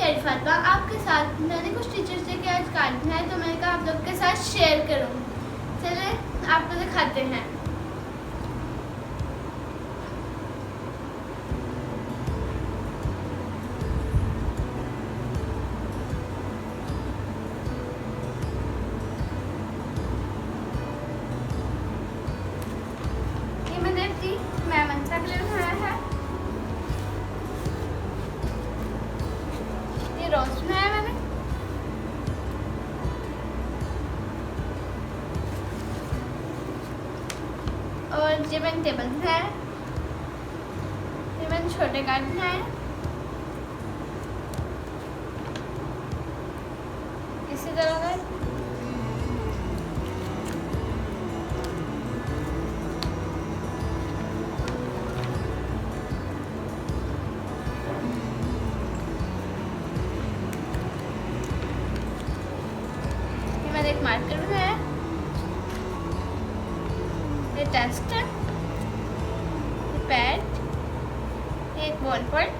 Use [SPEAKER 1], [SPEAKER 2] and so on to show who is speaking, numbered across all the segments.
[SPEAKER 1] शेर फातिमा आपके साथ। मैंने कुछ टीचर्स डे के आज कार्ड बनाए तो मैंने कहा आप लोग के साथ शेयर करूँ। चले आपको दिखाते हैं। ये मैंने अपनी मैमनसा के लिए बनाया है। ये रोस्ट बनाया मैंने। और ये मैंने टेबल बनाया। ये मैंने छोटे कार्ड बनाए। इसी तरह का मैंने एक मार्कर बनाया। ये टेस्ट है, ये पैड, ये एक बॉल पॉइंट,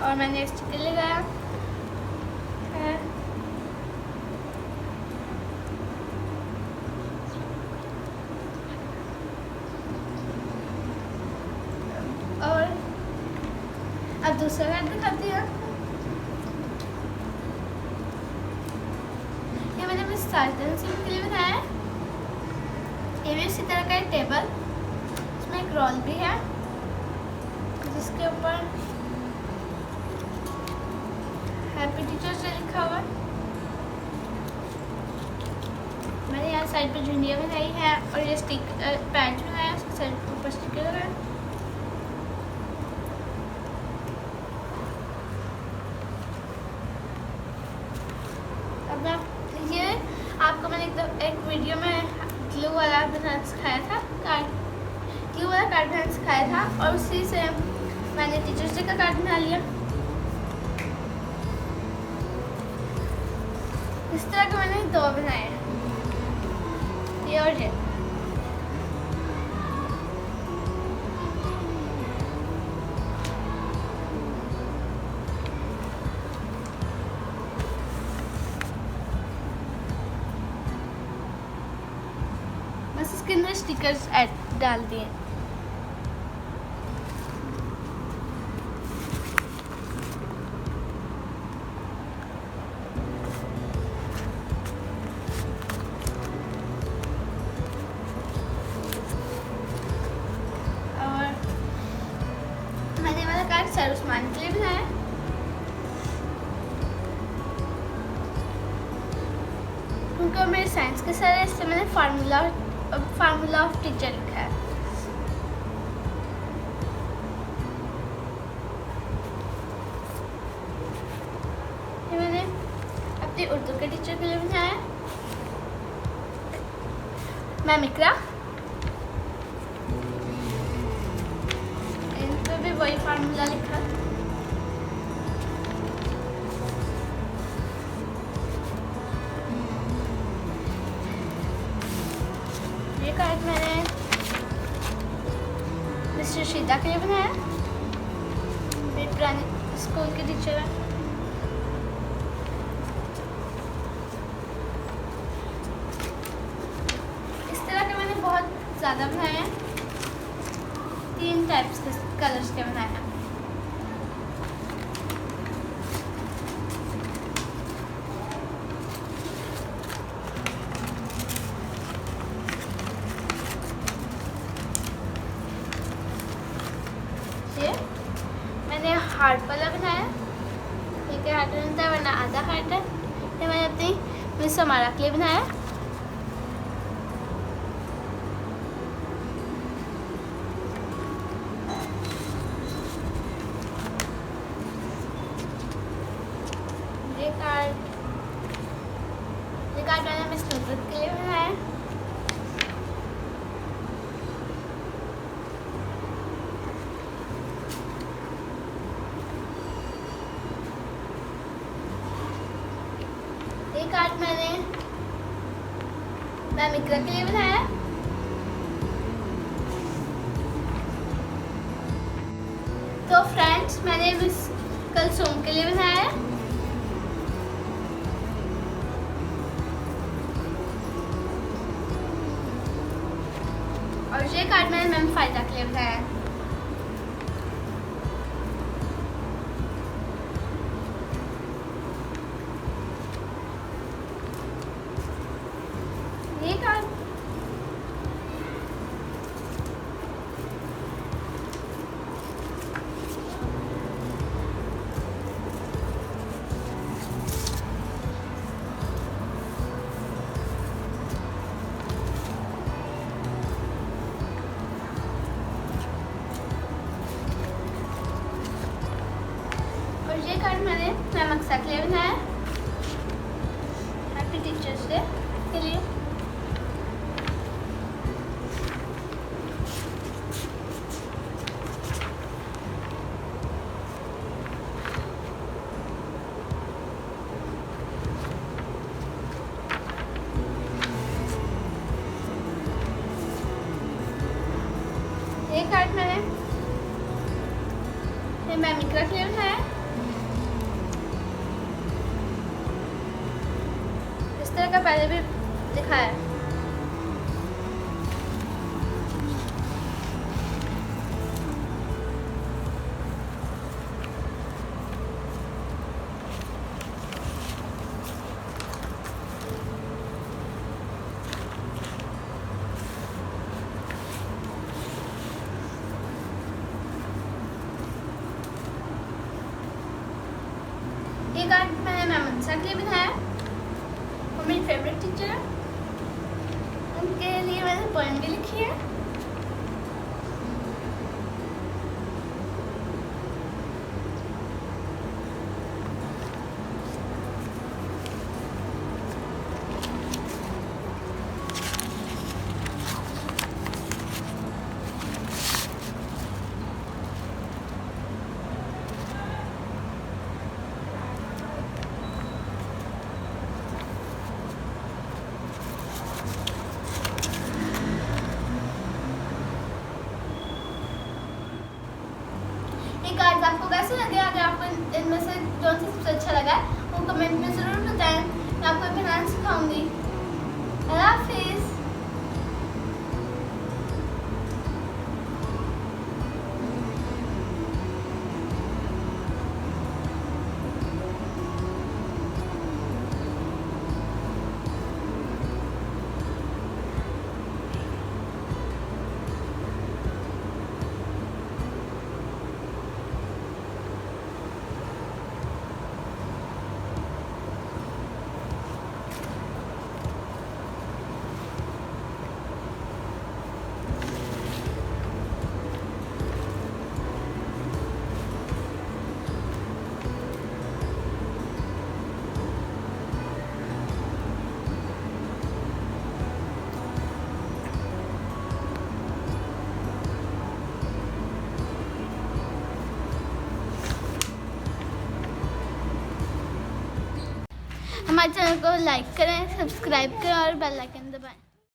[SPEAKER 1] और मैंने स्टिकर लगाया है। और अब दूसरा कार्ड दिखाती हूँ। ये मैंने अपने साजन सिंह के लिए बनाया है। ये भी इसी तरह का एक टेबल, इसमें एक रोल भी है जिसके ऊपर हैप्पी टीचर्स डे लिखा हुआ है। मैंने यहाँ साइड पे झुंडिया बनाई है और ये पैच बनाया, उसके साइड ऊपर स्टिकर लगाया। अब ये आपको मैंने एक वीडियो में ग्लू वाला बनाना सिखाया था, ग्लू वाला कार्ड बनाना सिखाया था, और उसी से मैंने टीचर्स डे का कार्ड बना लिया। इस तरह के मैंने दो बनाए हैं, ये और ये। बस इसके अंदर स्टिकर्स डाल दिए। मैंने वाला कार्ड सर उस्मान के लिए बनाया। क्योंकि मेरे साइंस के सर है, इससे मैंने फार्मूला ऑफ टीचर लिखा है। ये मैंने अपने उर्दू के टीचर के लिए बनाया। मैम इकरा, भी वही फार्मूला लिखा। ये कार्ड मैंने मिस्टर शीता के लिए बनाया, मेरे पुराने स्कूल के टीचर हैं। इस तरह के मैंने बहुत ज़्यादा बनाए हैं, 3 टाइप्स के कलर्स के बनाए हैं। ये मैंने हार्ट वाला बनाया, एक हार्ट बनता है वरना आधा हार्ट है। ये मैंने अपनी मिस हमारा के लिए बनाया। ये कार्ड मैंने मिस नुसरत के लिए बनाया। ये कार्ड मैंने मैम इकरा के लिए बनाया। तो फ्रेंड्स, मैंने कल सोम के लिए बनाया है। और ये कार्ड मैंने मैम फायदा के लिए बनाया है। ये कार्ड ये कार्ड मैंने मैम अक्सा के लिए बनाया है, हैप्पी टीचर्स डे के लिए। ये कार्ड मैंने मैम इकरा के लिए बनाया है। इस तरह का पहले भी लिखा है। ये कार्ड मैंने मैम अनसा के लिए बनाया है, वो मेरी फेवरेट टीचर है, उनके लिए मैंने पोएम भी लिखी है। कार्ड आपको कैसे लगे? अगर आपको इनमें से कौन सा सबसे अच्छा लगा है वो कमेंट में ज़रूर बताएं। मैं आपको बनाना सिखाऊंगी। अल्लाह हाफिज़। हमारे चैनल को लाइक करें, सब्सक्राइब करें और बेल आइकन दबाएं।